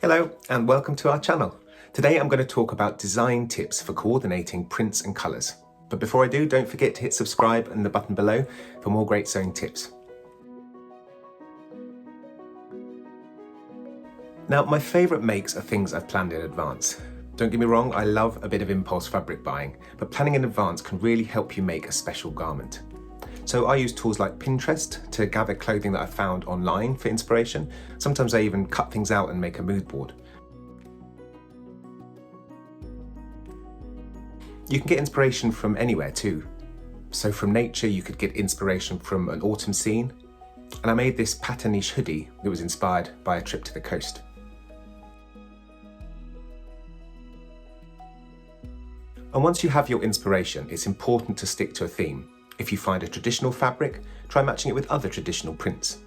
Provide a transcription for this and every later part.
Hello and welcome to our channel. Today I'm going to talk about design tips for coordinating prints and colours. But before I do, don't forget to hit subscribe and the button below for more great sewing tips. Now, my favourite makes are things I've planned in advance. Don't get me wrong, I love a bit of impulse fabric buying, but planning in advance can really help you make a special garment. So I use tools like Pinterest to gather clothing that I found online for inspiration. Sometimes I even cut things out and make a mood board. You can get inspiration from anywhere too. So from nature you could get inspiration from an autumn scene, and I made this pattern-niche hoodie that was inspired by a trip to the coast. And once you have your inspiration, it's important to stick to a theme. If you find a traditional fabric, try matching it with other traditional prints.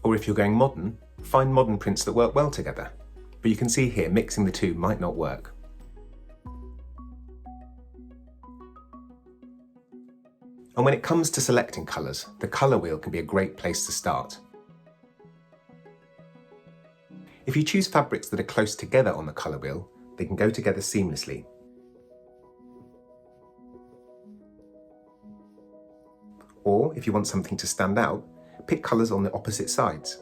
Or if you're going modern, find modern prints that work well together. But you can see here, mixing the two might not work. And when it comes to selecting colours, the colour wheel can be a great place to start. If you choose fabrics that are close together on the colour wheel, they can go together seamlessly. Or if you want something to stand out, pick colours on the opposite sides.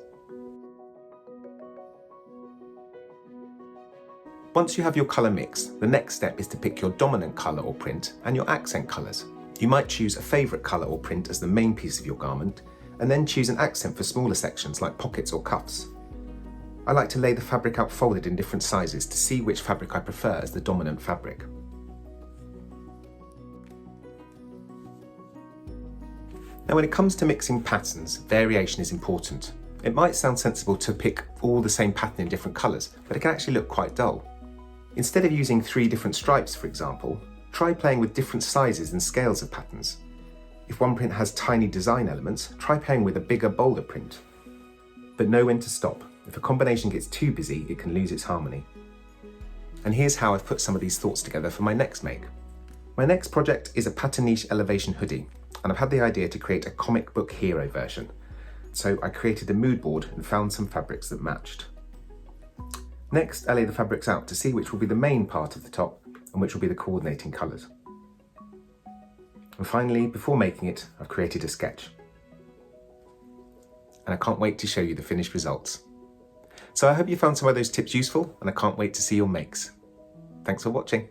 Once you have your colour mix, the next step is to pick your dominant colour or print and your accent colours. You might choose a favourite colour or print as the main piece of your garment, and then choose an accent for smaller sections like pockets or cuffs. I like to lay the fabric out folded in different sizes to see which fabric I prefer as the dominant fabric. Now, when it comes to mixing patterns, variation is important. It might sound sensible to pick all the same pattern in different colours, but it can actually look quite dull. Instead of using 3 different stripes, for example, try playing with different sizes and scales of patterns. If one print has tiny design elements, try playing with a bigger, bolder print. But know when to stop. If a combination gets too busy, it can lose its harmony. And here's how I've put some of these thoughts together for my next make. My next project is a pattern-niche elevation hoodie, and I've had the idea to create a comic book hero version. So I created a mood board and found some fabrics that matched. Next, I lay the fabrics out to see which will be the main part of the top and which will be the coordinating colours. And finally, before making it, I've created a sketch. And I can't wait to show you the finished results. So I hope you found some of those tips useful, and I can't wait to see your makes. Thanks for watching.